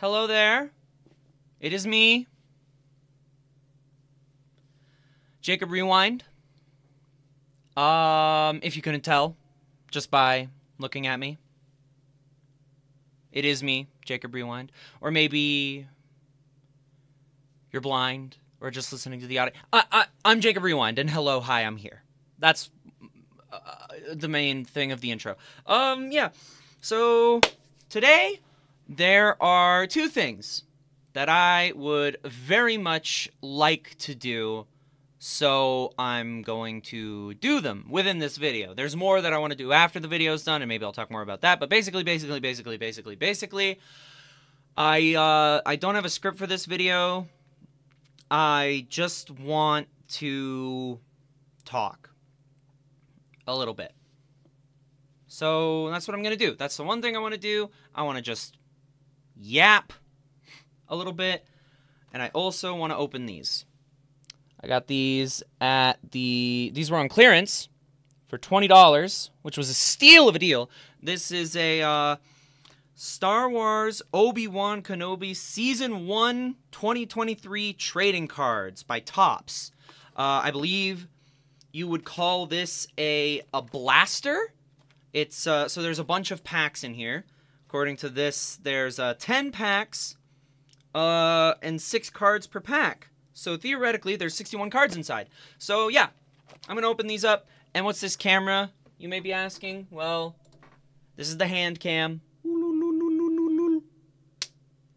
Hello there. It is me, Jacob Rewind. If you couldn't tell, just by looking at me, it is me, Jacob Rewind. Or maybe you're blind, or just listening to the audio. I'm Jacob Rewind, and hello, hi, I'm here. That's the main thing of the intro. Yeah. So today there are two things that I would very much like to do, so I'm going to do them within this video. There's more that I want to do after the video's done, and maybe I'll talk more about that, but basically, I don't have a script for this video. I just want to talk a little bit. So that's what I'm going to do. That's the one thing I want to do. I want to just yap a little bit, and I also want to open these. I got these at these were on clearance for $20, which was a steal of a deal. This is a Star Wars Obi-Wan Kenobi Season 1 2023 trading cards by Topps. I believe you would call this a blaster. It's so there's a bunch of packs in here. According to this, there's 10 packs and 6 cards per pack. So theoretically, there's 61 cards inside. So yeah, I'm going to open these up. And what's this camera, you may be asking? Well, this is the hand cam.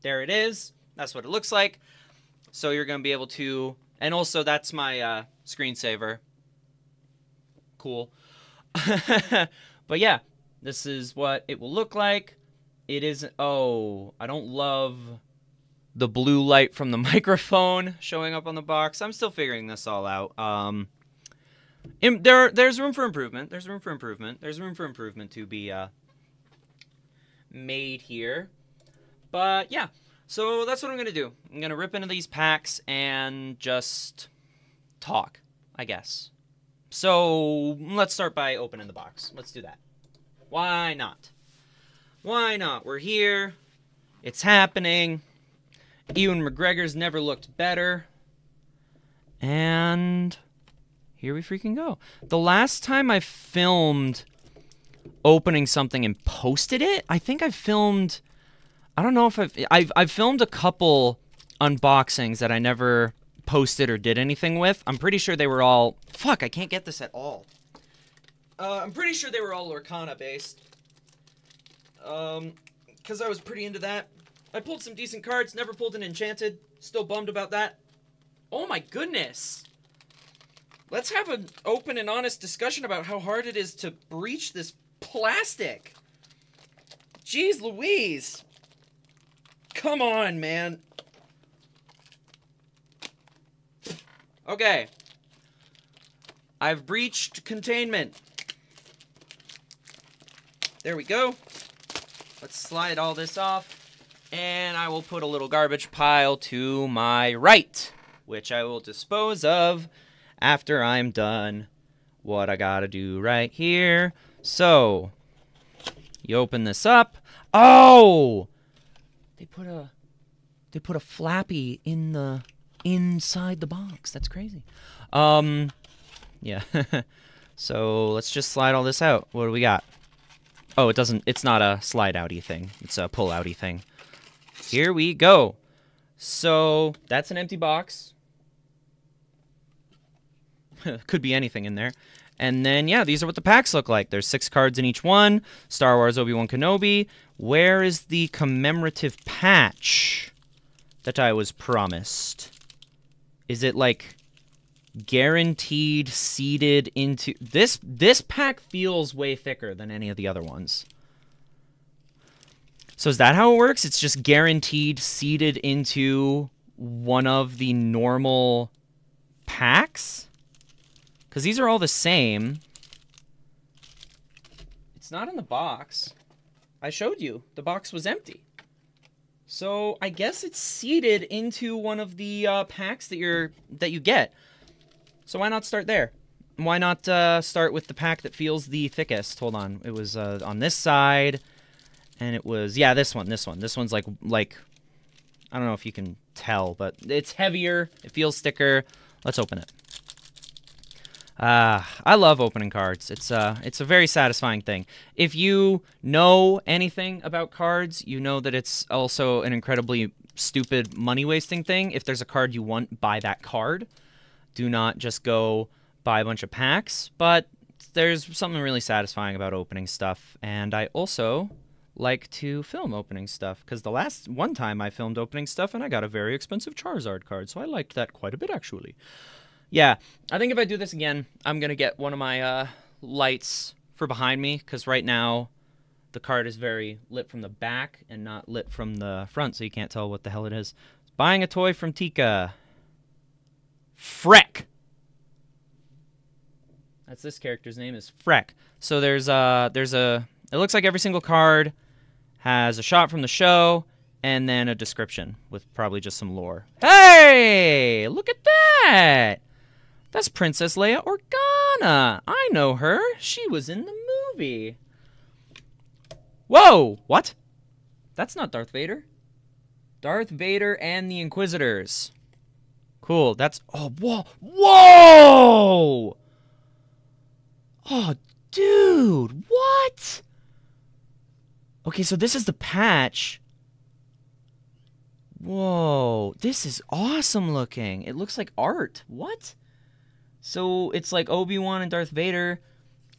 There it is. That's what it looks like. So you're going to be able to... And also, that's my screensaver. Cool. But yeah, this is what it will look like. It is... Oh, I don't love the blue light from the microphone showing up on the box. I'm still figuring this all out. There's room for improvement. There's room for improvement. There's room for improvement to be made here. But yeah, so that's what I'm going to do. I'm going to rip into these packs and just talk, I guess. So let's start by opening the box. Let's do that. Why not? Why not? We're here. It's happening. Ewan McGregor's never looked better. And here we freaking go. The last time I filmed opening something and posted it, I think I filmed... I don't know if I've filmed a couple unboxings that I never posted or did anything with. I'm pretty sure they were all... Fuck, I can't get this at all. I'm pretty sure they were all Lorcana based. Because I was pretty into that. I pulled some decent cards, never pulled an Enchanted. Still bummed about that. Oh my goodness. Let's have an open and honest discussion about how hard it is to breach this plastic. Jeez Louise. Come on, man. Okay. I've breached containment. There we go. Let's slide all this off. And I will put a little garbage pile to my right, which I will dispose of after I'm done what I gotta do right here. So, you open this up. Oh! They put a flappy in the inside the box. That's crazy. Yeah. So let's just slide all this out. What do we got? Oh, it's not a slide outy thing. It's a pull outy thing. Here we go. So that's an empty box. Could be anything in there. And then, yeah, these are what the packs look like. There's 6 cards in each one. Star Wars Obi-Wan Kenobi. Where is the commemorative patch that I was promised? Is it, like, guaranteed seeded into... This pack feels way thicker than any of the other ones. So is that how it works? It's just guaranteed seeded into one of the normal packs? Because these are all the same. It's not in the box. I showed you. The box was empty. So I guess it's seeded into one of the packs that you get. So why not start there? Why not start with the pack that feels the thickest? Hold on. It was on this side. And it was, yeah, this one. This one's like I don't know if you can tell, but it's heavier. It feels thicker. Let's open it. I love opening cards. It's a very satisfying thing. If you know anything about cards, you know that it's also an incredibly stupid money-wasting thing. If there's a card you want, buy that card. Do not just go buy a bunch of packs. But there's something really satisfying about opening stuff. And I also like to film opening stuff, because the last one time I filmed opening stuff and I got a very expensive Charizard card, so I liked that quite a bit, actually. Yeah, I think if I do this again, I'm going to get one of my lights for behind me, because right now the card is very lit from the back and not lit from the front, so you can't tell what the hell it is. Buying a toy from Tika. Freck! That's this character's name, is Freck. So there's a... It looks like every single card has a shot from the show, and then a description with probably just some lore. Hey! Look at that! That's Princess Leia Organa! I know her! She was in the movie! Whoa! What? That's not Darth Vader. Darth Vader and the Inquisitors. Cool, that's... Oh, whoa! Whoa! Oh, dude! What? Okay, so this is the patch. Whoa, this is awesome looking. It looks like art. What? So it's like Obi-Wan and Darth Vader.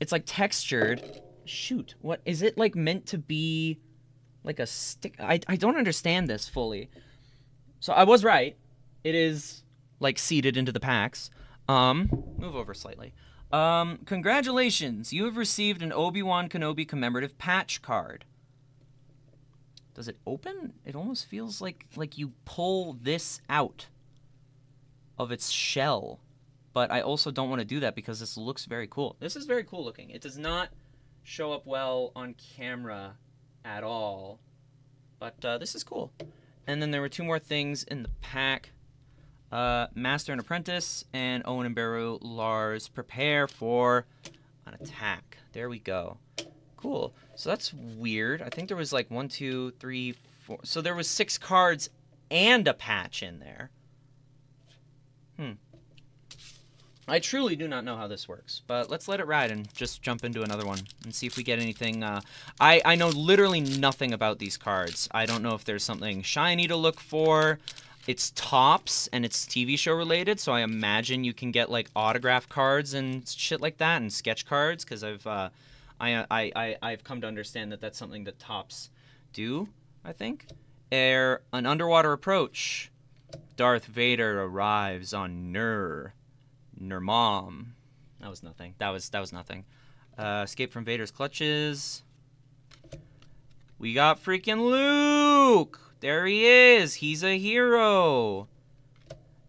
It's like textured. Shoot, what is it like meant to be? Like a stick? I don't understand this fully. So I was right. It is like seeded into the packs. Move over slightly. Congratulations, you have received an Obi-Wan Kenobi commemorative patch card. Does it open? It almost feels like you pull this out of its shell. But I also don't want to do that because this looks very cool. This is very cool looking. It does not show up well on camera at all. But this is cool. And then there were two more things in the pack. Master and Apprentice, and Owen and Beru Lars prepare for an attack. There we go. Cool. So that's weird. I think there was like 1, 2, 3, 4. So there was 6 cards and a patch in there. I truly do not know how this works, but let's let it ride and just jump into another one and see if we get anything. I know literally nothing about these cards. I don't know if there's something shiny to look for. It's Topps, and it's TV show related, so I imagine you can get like autograph cards and shit like that, and sketch cards, because I've come to understand that that's something that Topps do, I think. An underwater approach. Darth Vader arrives on Nurmom. That was nothing. That was nothing. Escape from Vader's clutches. We got freaking Luke! There he is! He's a hero!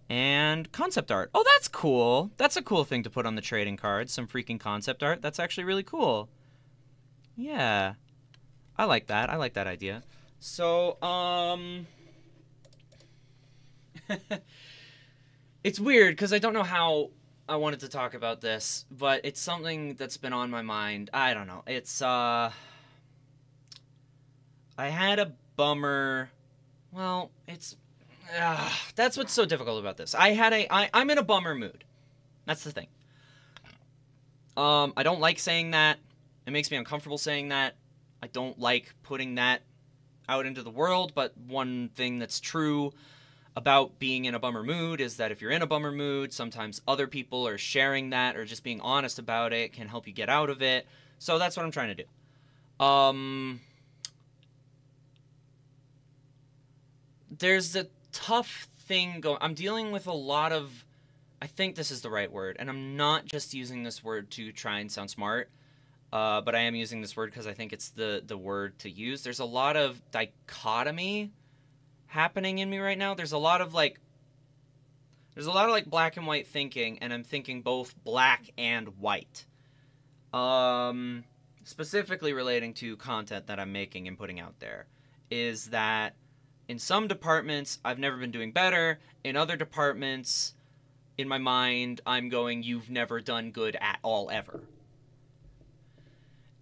And concept art. Oh, that's cool! That's a cool thing to put on the trading cards. Some freaking concept art. That's actually really cool. Yeah. I like that. I like that idea. So, it's weird, because I don't know how I wanted to talk about this, but it's something that's been on my mind. I don't know. It's, I had a bummer. Well, it's, that's what's so difficult about this. I'm in a bummer mood. That's the thing. I don't like saying that. It makes me uncomfortable saying that. I don't like putting that out into the world, but one thing that's true about being in a bummer mood is that if you're in a bummer mood, sometimes other people are sharing that, or just being honest about it can help you get out of it. So that's what I'm trying to do. There's a tough thing going. I'm dealing with a lot of, I think this is the right word, and I'm not just using this word to try and sound smart, but I am using this word because I think it's the word to use. There's a lot of dichotomy happening in me right now. There's a lot of like black and white thinking, and I'm thinking both black and white. Specifically relating to content that I'm making and putting out there, is that in some departments I've never been doing better. In other departments, in my mind, I'm going, you've never done good at all ever.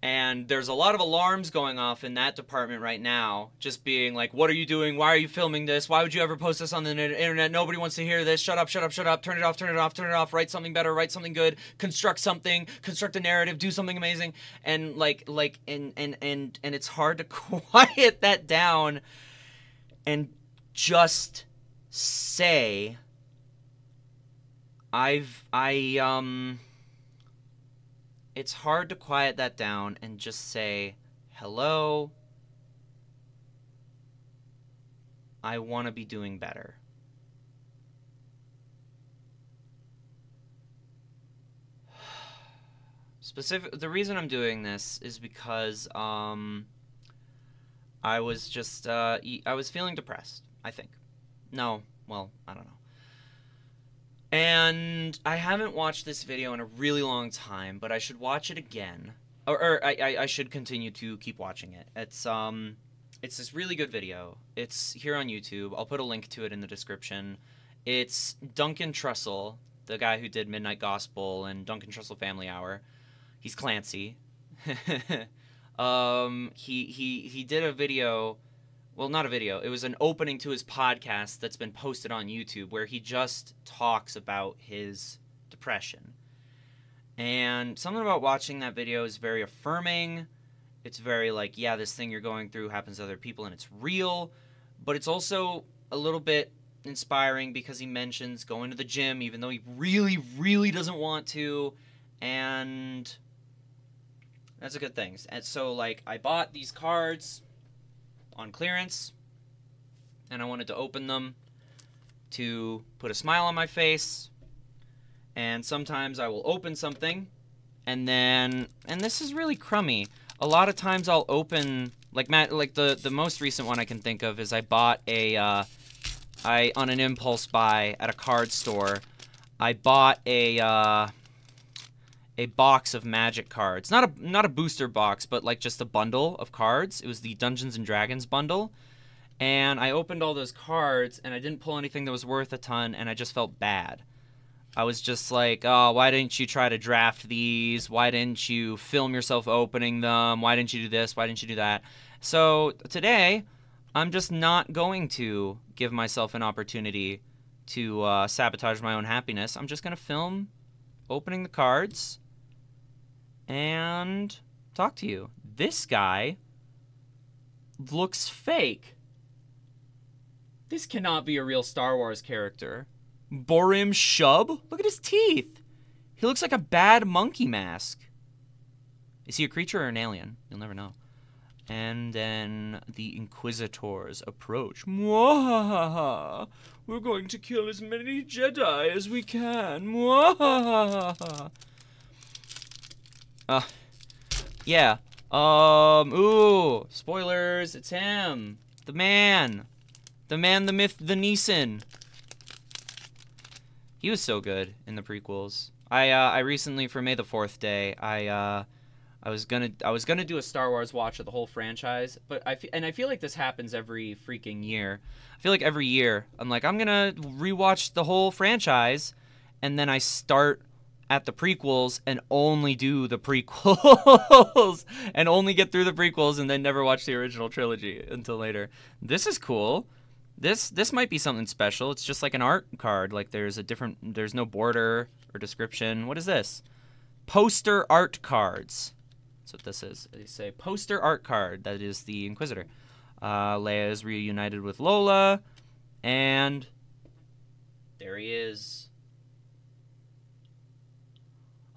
And there's a lot of alarms going off in that department right now, just being like, what are you doing? Why are you filming this? Why would you ever post this on the internet? Nobody wants to hear this. Shut up, shut up, shut up. Turn it off, turn it off, turn it off. Write something better, write something good. Construct something, construct a narrative, do something amazing. And and it's hard to quiet that down and just say it's hard to quiet that down and just say, hello, I want to be doing better. The reason I'm doing this is because I was just I was feeling depressed, I think. No, well, I don't know. And I haven't watched this video in a really long time, but I should watch it again. Or I should continue to keep watching it. It's this really good video. It's here on YouTube. I'll put a link to it in the description. It's Duncan Trussell, the guy who did Midnight Gospel and Duncan Trussell Family Hour. He's Clancy. He did a video. Well, not a video. It was an opening to his podcast that's been posted on YouTube where he just talks about his depression. And something about watching that video is very affirming. It's very like, yeah, this thing you're going through happens to other people and it's real. But it's also a little bit inspiring because he mentions going to the gym even though he really, really doesn't want to. And that's a good thing. And so, like, I bought these cards on clearance, and I wanted to open them to put a smile on my face. And sometimes I will open something, and this is really crummy. A lot of times I'll open, like the most recent one I can think of is I bought on an impulse buy at a card store. I bought a box of Magic cards. Not a booster box, but like just a bundle of cards. It was the Dungeons and Dragons bundle. And I opened all those cards, and I didn't pull anything that was worth a ton, and I just felt bad. I was just like, oh, why didn't you try to draft these? Why didn't you film yourself opening them? Why didn't you do this? Why didn't you do that? So today, I'm just not going to give myself an opportunity to sabotage my own happiness. I'm just going to film opening the cards and talk to you. This guy looks fake. This cannot be a real Star Wars character. Borim Shub? Look at his teeth. He looks like a bad monkey mask. Is he a creature or an alien? You'll never know. And then the Inquisitors approach. Mwahaha! We're going to kill as many Jedi as we can. Mwahaha! Yeah. Ooh, spoilers. It's him. The man. The man, the myth, the Neeson. He was so good in the prequels. I recently, for May the 4th day, I was gonna do a Star Wars watch of the whole franchise, but I feel like this happens every freaking year. I feel like every year I'm like, I'm gonna rewatch the whole franchise, and then I start at the prequels and only do the prequels and only get through the prequels and then never watch the original trilogy until later. This is cool. This might be something special. It's just like an art card. Like there's no border or description. What is this? Poster art cards. That's what this is. They say poster art card. That is the Inquisitor. Leia is reunited with Lola, and there he is.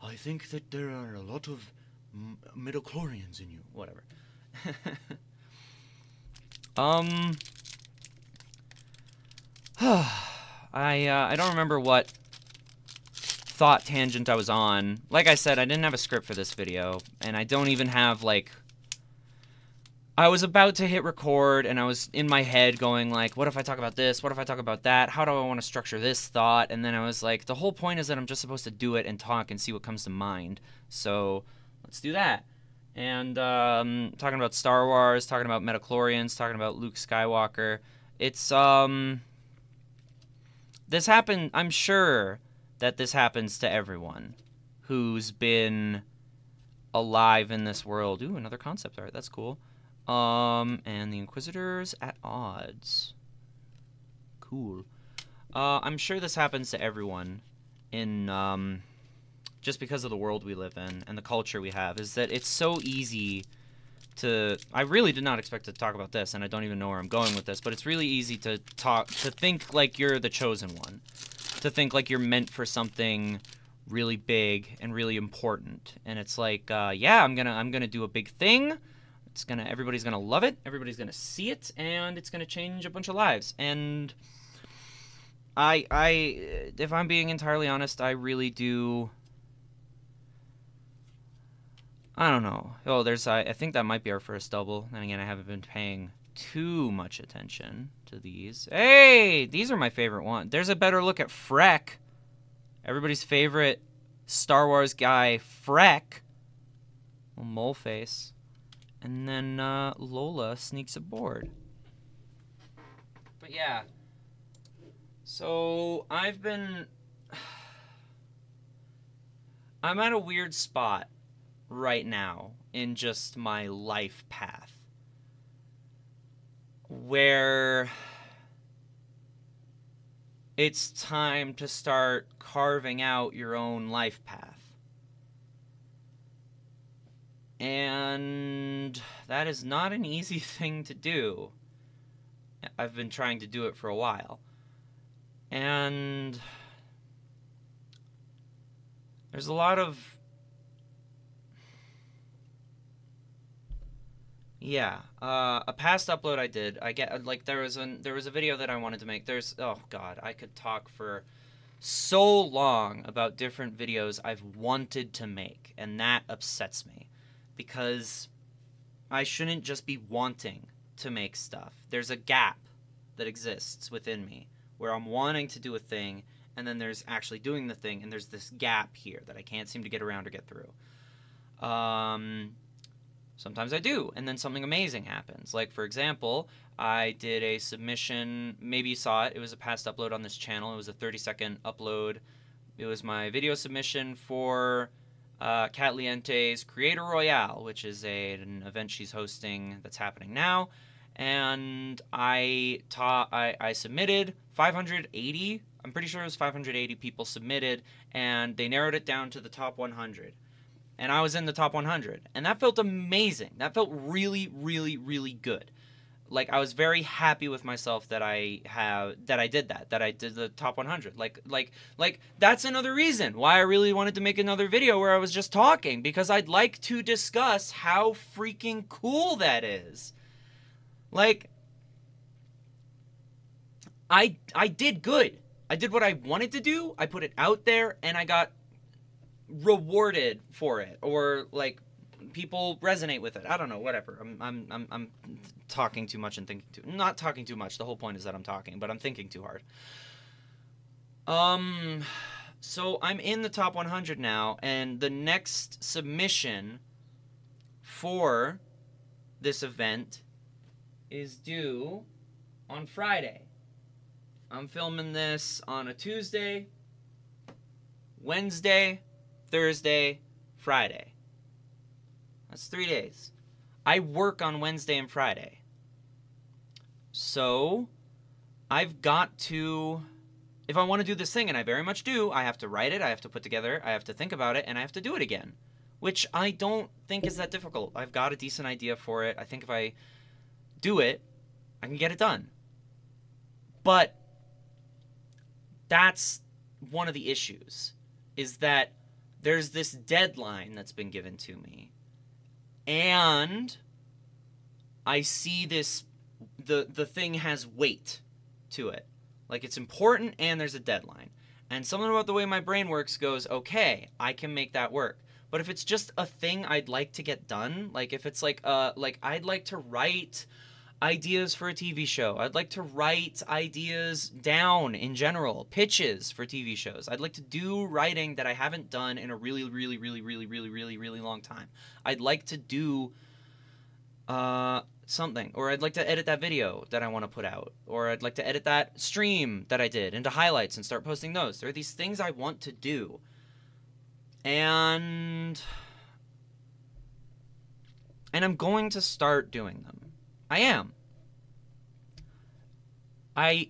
I think that there are a lot of midichlorians in you. Whatever. I don't remember what thought tangent I was on. Like I said, I didn't have a script for this video, and I don't even have, like... I was about to hit record, and I was in my head going, like, what if I talk about this? What if I talk about that? How do I want to structure this thought? And then I was like, the whole point is that I'm just supposed to do it and talk and see what comes to mind. So, let's do that. And, talking about Star Wars, talking about midichlorians, talking about Luke Skywalker. It's, this happened, I'm sure that this happens to everyone who's been alive in this world. Ooh, another concept art. That's cool. And the Inquisitors at odds. Cool. I'm sure this happens to everyone in, just because of the world we live in and the culture we have, is that it's so easy to... I really did not expect to talk about this, and I don't even know where I'm going with this, but it's really easy to think like you're the chosen one. To think like you're meant for something really big and really important. And it's like, yeah, I'm gonna do a big thing. Everybody's gonna love it. Everybody's gonna see it, and it's gonna change a bunch of lives. And if I'm being entirely honest, I really do. I don't know. Oh, I think that might be our first double. Then again, I haven't been paying too much attention to these. Hey, these are my favorite ones. There's a better look at Freck. Everybody's favorite Star Wars guy, Freck. Little mole face. And then Lola sneaks aboard. But yeah. So I'm at a weird spot right now in just my life path where it's time to start carving out your own life path. And that is not an easy thing to do. I've been trying to do it for a while. And there's a lot of... Yeah, a past upload I did, there was a video that I wanted to make. Oh god, I could talk for so long about different videos I've wanted to make, and that upsets me. Because I shouldn't just be wanting to make stuff. There's a gap that exists within me where I'm wanting to do a thing, and then there's actually doing the thing, and there's this gap here that I can't seem to get around or get through. Sometimes I do, and then something amazing happens. Like, for example, I did a submission, maybe you saw it, it was a past upload on this channel, it was a 30-second upload. It was my video submission for Kat Liente's Creator Royale, which is an event she's hosting that's happening now. And I submitted 580, I'm pretty sure it was 580 people submitted, and they narrowed it down to the top 100. And I was in the top 100. And that felt amazing. That felt really, really, really good. Like, I was very happy with myself that I did that. That I did the top 100. Like, that's another reason why I really wanted to make another video where I was just talking. Because I'd like to discuss how freaking cool that is. Like, I did good. I did what I wanted to do. I put it out there, and I got rewarded for it, or like people resonate with it. I don't know, whatever. I'm talking too much and thinking too... Not talking too much. The whole point is that I'm talking, but I'm thinking too hard. So I'm in the top 100 now, and the next submission for this event is due on Friday. I'm filming this on a Tuesday, Wednesday, Thursday, Friday. That's 3 days. I work on Wednesday and Friday. So, I've got to... If I want to do this thing, and I very much do, I have to write it, I have to put together, I have to think about it, and I have to do it again. Which I don't think is that difficult. I've got a decent idea for it. I think if I do it, I can get it done. But that's one of the issues, is that there's this deadline that's been given to me, and I see this, the thing has weight to it. Like, it's important, and there's a deadline. And something about the way my brain works goes, okay, I can make that work. But if it's just a thing I'd like to get done, like if it's like I'd like to write ideas for a TV show. I'd like to write ideas down in general, pitches for TV shows. I'd like to do writing that I haven't done in a really, really, really, really, really, really, really long time. I'd like to do something, or I'd like to edit that video that I want to put out, or I'd like to edit that stream that I did into highlights and start posting those. There are these things I want to do, and And I'm going to start doing them. I am. There's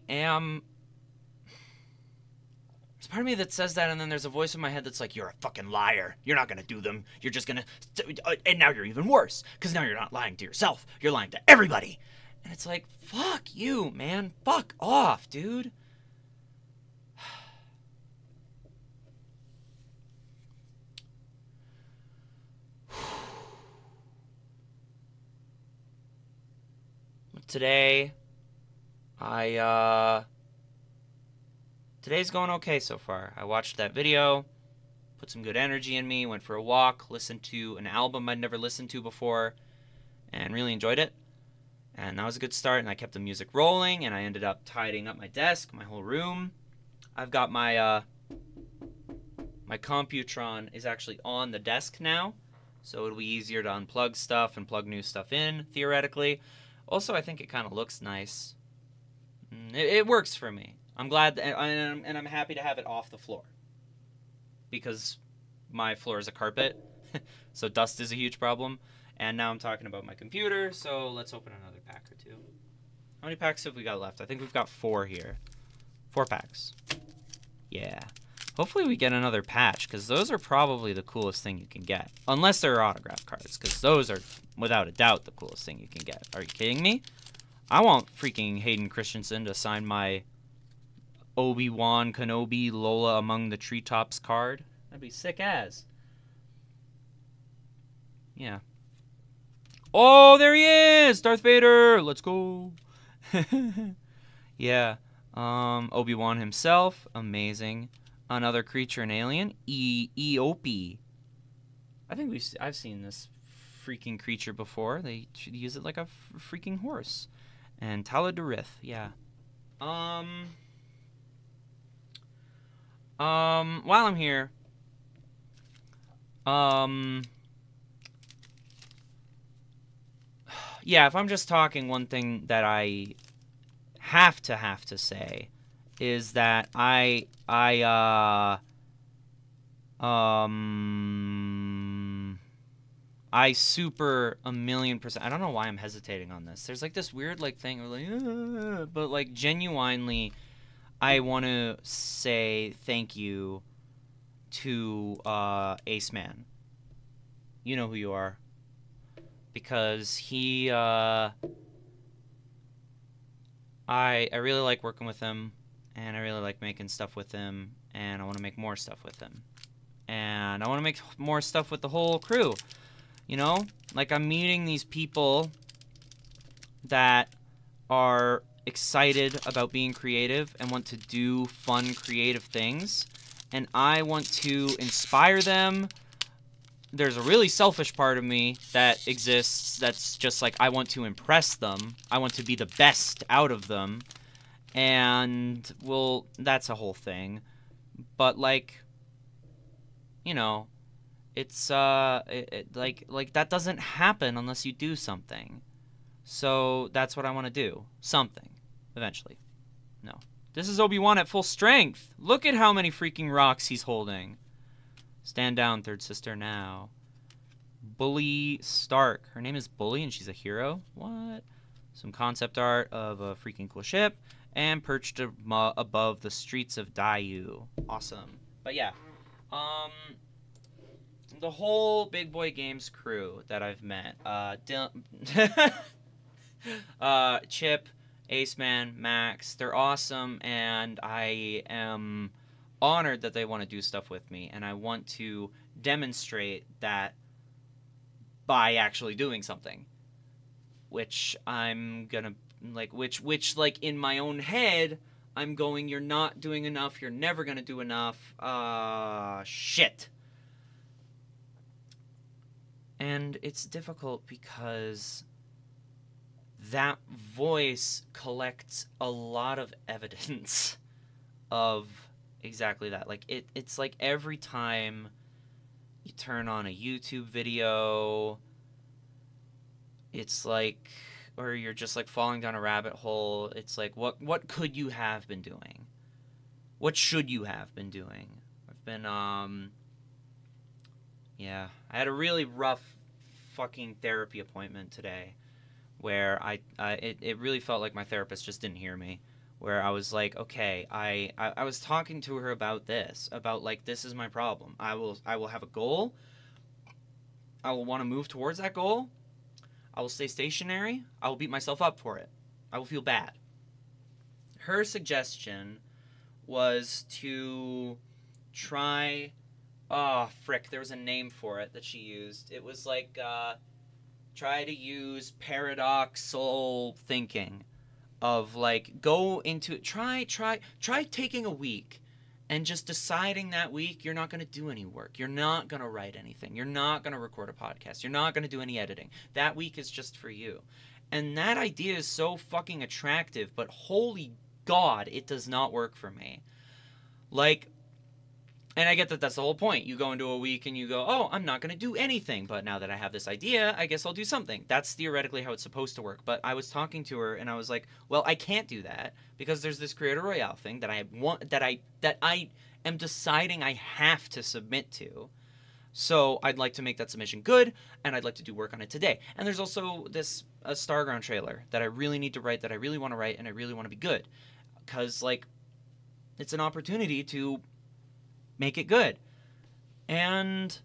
part of me that says that, and then there's a voice in my head that's like, you're a fucking liar. You're not going to do them. You're just going to... And now you're even worse, because now you're not lying to yourself. You're lying to everybody. And it's like, fuck you, man. Fuck off, dude. Today, today's going okay so far. I watched that video, put some good energy in me, went for a walk, listened to an album I'd never listened to before, and really enjoyed it. And that was a good start, and I kept the music rolling, and I ended up tidying up my desk, my whole room. I've got my Computron is actually on the desk now, so it'll be easier to unplug stuff and plug new stuff in, theoretically. Also, I think it kind of looks nice. It works for me. I'm glad, and I'm happy to have it off the floor. Because my floor is a carpet, so dust is a huge problem. And now I'm talking about my computer, so let's open another pack or two. How many packs have we got left? I think we've got 4 here. 4 packs. Yeah. Hopefully we get another patch, because those are probably the coolest thing you can get. Unless they're autograph cards, because those are, without a doubt, the coolest thing you can get. Are you kidding me? I want freaking Hayden Christensen to sign my Obi-Wan Kenobi Lola Among the Treetops card. That'd be sick as. Yeah. Oh, there he is! Darth Vader! Let's go! Yeah. Obi-Wan himself. Amazing. Another creature and alien. Eope. I think I've seen this freaking creature before. They use it like a freaking horse. And Taladarith, yeah. While I'm here, yeah, if I'm just talking, one thing that I have to say is that I super 1,000,000%. I don't know why I'm hesitating on this. There's like this weird like thing of like, but like genuinely, I want to say thank you to Ace Man. You know who you are, because he I really like working with him, and I really like making stuff with him, and I want to make more stuff with him, and I want to make more stuff with the whole crew. You know, like I'm meeting these people that are excited about being creative and want to do fun, creative things, and I want to inspire them. There's a really selfish part of me that exists that's just like, I want to impress them. I want to be the best out of them. And, well, that's a whole thing. But, like, you know, it's, like, that doesn't happen unless you do something. So, that's what I want to do. Something. Eventually. No. This is Obi-Wan at full strength. Look at how many freaking rocks he's holding. Stand down, third sister, now. Bully Stark. Her name is Bully, and she's a hero? What? Some concept art of a freaking cool ship. And perched above the streets of Dayu. Awesome. But yeah. The whole Big Boy Games crew that I've met. Chip, Ace Man, Max. They're awesome, and I am honored that they want to do stuff with me, and I want to demonstrate that by actually doing something, which I'm gonna like, which like in my own head I'm going, you're not doing enough, you're never gonna do enough, shit. And it's difficult because that voice collects a lot of evidence of exactly that. Like, it's like every time you turn on a YouTube video, it's like, or you're just like falling down a rabbit hole, it's like, what could you have been doing? What should you have been doing? I've been, yeah, I had a really rough fucking therapy appointment today where it really felt like my therapist just didn't hear me. Where I was like, okay, I was talking to her about this, about like, this is my problem. I will have a goal. I will want to move towards that goal. I will stay stationary. I will beat myself up for it. I will feel bad. Her suggestion was to try, oh frick, there was a name for it that she used. It was like, try to use paradoxal thinking. Of like, go into try taking a week and just deciding that week you're not going to do any work. You're not going to write anything. You're not going to record a podcast. You're not going to do any editing. That week is just for you. And that idea is so fucking attractive, but holy God, it does not work for me. Like, and I get that that's the whole point. You go into a week and you go, oh, I'm not going to do anything. But now that I have this idea, I guess I'll do something. That's theoretically how it's supposed to work. But I was talking to her and I was like, well, I can't do that because there's this Creator Royale thing that I am deciding I have to submit to. So I'd like to make that submission good, and I'd like to do work on it today. And there's also this Starground trailer that I really need to write, that I really want to write, and I really want to be good. Because, like, it's an opportunity to make it good. And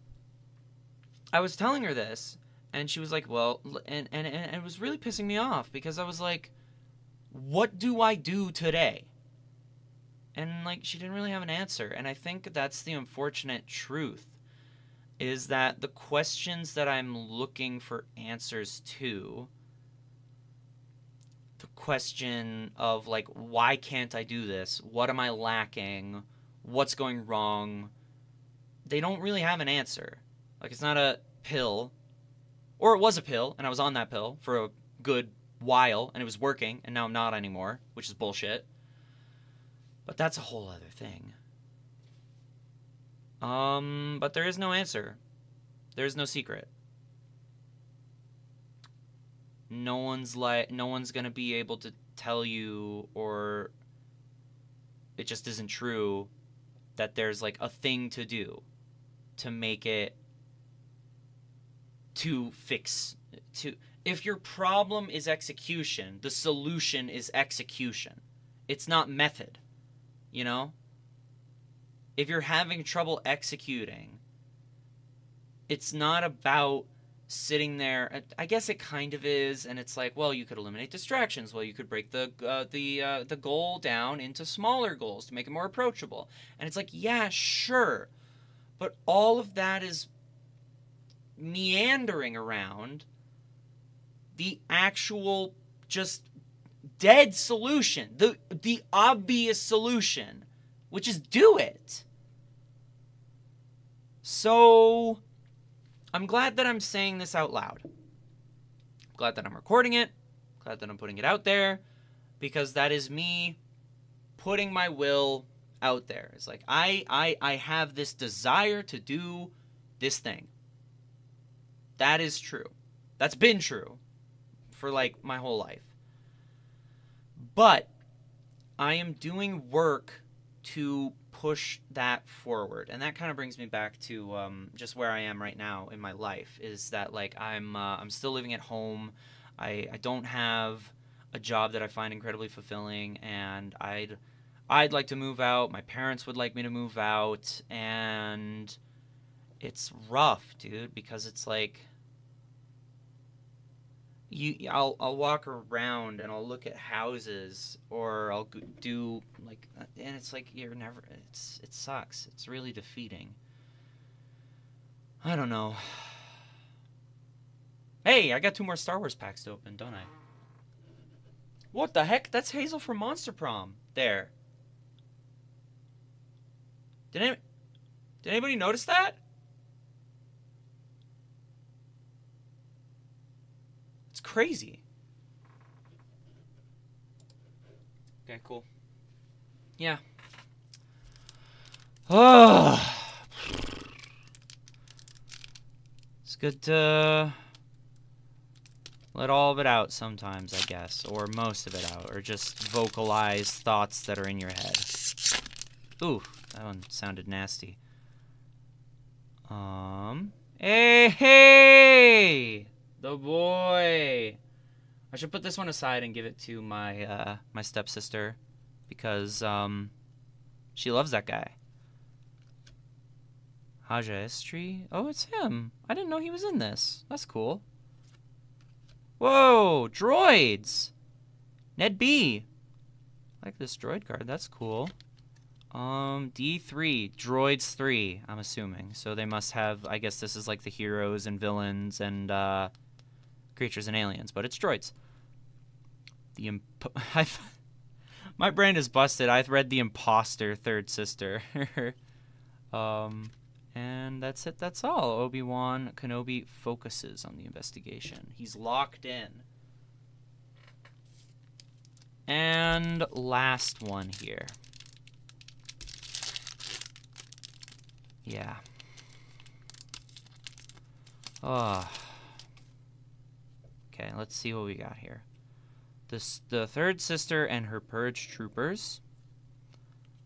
I was telling her this, and she was like, well, and it was really pissing me off, because I was like, what do I do today? And, like, she didn't really have an answer. And I think that's the unfortunate truth, is that the questions that I'm looking for answers to, the question of, like, why can't I do this? What am I lacking? What's going wrong? They don't really have an answer. Like, it's not a pill. Or it was a pill, and I was on that pill for a good while, and it was working, and now I'm not anymore, which is bullshit. But that's a whole other thing. But there is no answer. There's no secret. No one's gonna be able to tell you, or it just isn't true, that there's like a thing to do to make it, to fix, to, if your problem is execution, the solution is execution. It's not method, you know? If you're having trouble executing, it's not about sitting there. I guess it kind of is, and it's like, well, you could eliminate distractions. Well, you could break the goal down into smaller goals to make it more approachable. And it's like, yeah, sure, but all of that is meandering around the actual just dead solution, the obvious solution, which is do it. So I'm glad that I'm saying this out loud. I'm glad that I'm recording it. Glad that I'm putting it out there, because that is me putting my will out there. It's like, I have this desire to do this thing. That is true. That's been true for like my whole life. But I am doing work to push that forward, and that kind of brings me back to just where I am right now in my life, is that like I'm still living at home. I don't have a job that I find incredibly fulfilling, and I'd like to move out. My parents would like me to move out, and it's rough, dude, because it's like I'll walk around and I'll look at houses, or I'll do like, and it's like it sucks. It's really defeating. I don't know. Hey, I got 2 more Star Wars packs to open, don't I? What the heck? That's Hazel from Monster Prom. There. Did anybody notice that? Crazy. Okay, cool. Yeah. Oh. It's good to let all of it out sometimes, I guess, or most of it out, or just vocalize thoughts that are in your head. Ooh, that one sounded nasty. Hey, hey! The boy! I should put this one aside and give it to my my stepsister because she loves that guy. Haja Estri? Oh, it's him. I didn't know he was in this. That's cool. Whoa, droids! Ned B. I like this droid card. That's cool. D3. Droids 3, I'm assuming. So they must have, I guess this is like the heroes and villains and creatures and aliens, but it's droids. My brain is busted. I've read The Imposter, Third Sister. And that's it. That's all. Obi-Wan Kenobi focuses on the investigation. He's locked in. And last one here. Yeah. Oh. Okay, let's see what we got here. The third sister and her purge troopers.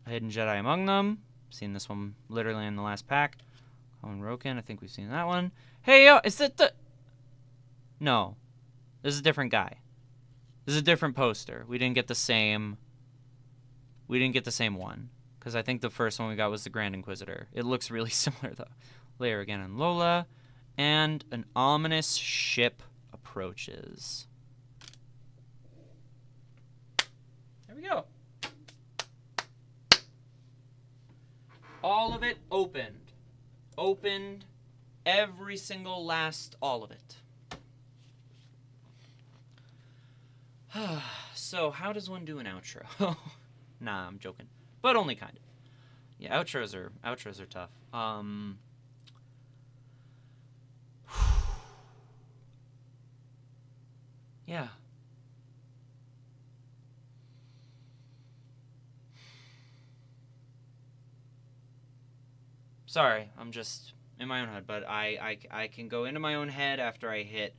A hidden Jedi among them. Seen this one literally in the last pack. Owen Roken, I think we've seen that one. Hey, yo, is that the... No. This is a different guy. This is a different poster. We didn't get the same... We didn't get the same one. Because I think the first one we got was the Grand Inquisitor. It looks really similar, though. Leia again and Lola. And an ominous ship approaches. There we go. All of it opened. Opened. Every single last all of it. So, how does one do an outro? Nah, I'm joking. But only kind of. Yeah, outros are tough. Yeah. Sorry, I'm just in my own head, but I can go into my own head after I hit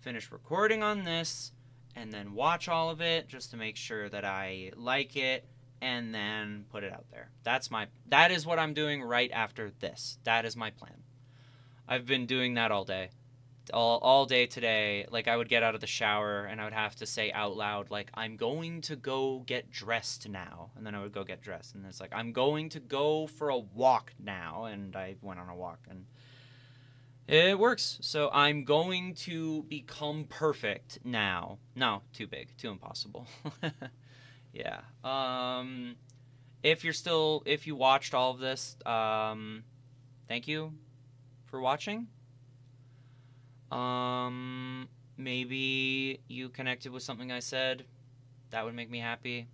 finish recording on this and then watch all of it just to make sure that I like it and then put it out there. That is what I'm doing right after this. That is my plan. I've been doing that all day. All day today. Like, I would get out of the shower and I would have to say out loud, like, I'm going to go get dressed now. And then I would go get dressed. And it's like, I'm going to go for a walk now. And I went on a walk and it works. So I'm going to become perfect now. No, too big. Too impossible. Yeah. If you watched all of this, thank you for watching. Maybe you connected with something I said. That would make me happy.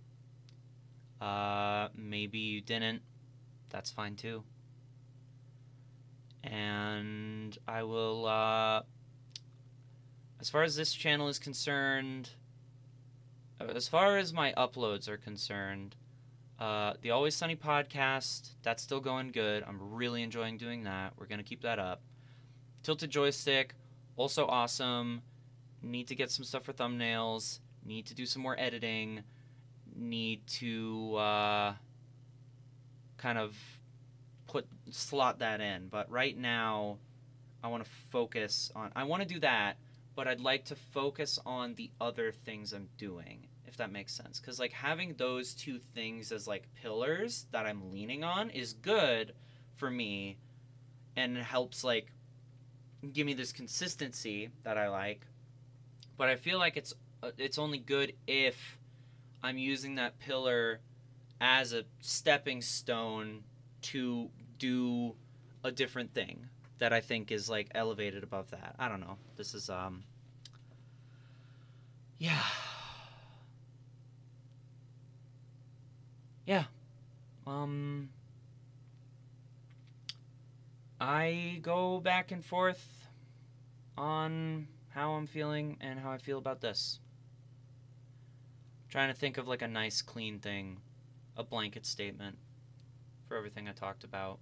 Maybe you didn't. That's fine too. And I will, as far as this channel is concerned, as far as my uploads are concerned, the Always Sunny podcast, that's still going good. I'm really enjoying doing that. We're going to keep that up. Tilted Joystick, also awesome. Need to get some stuff for thumbnails. Need to do some more editing. Need to kind of slot that in. But right now, I want to focus on... I want to do that, but I'd like to focus on the other things I'm doing, if that makes sense. Because, like, having those two things as, like, pillars that I'm leaning on is good for me and helps, like, give me this consistency that I like. But I feel like it's only good if I'm using that pillar as a stepping stone to do a different thing that I think is, like, elevated above that. I don't know. This is, yeah. Yeah. I go back and forth on how I'm feeling and how I feel about this. I'm trying to think of, like, a nice, clean thing, a blanket statement for everything I talked about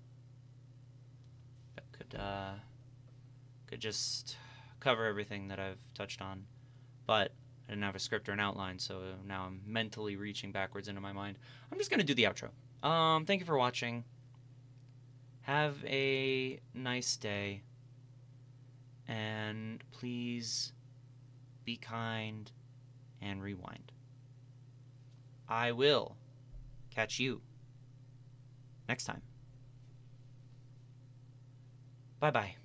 that could just cover everything that I've touched on. But I didn't have a script or an outline, so now I'm mentally reaching backwards into my mind. I'm just going to do the outro. Thank you for watching. Have a nice day. And please be kind and rewind. I will catch you next time. Bye-bye.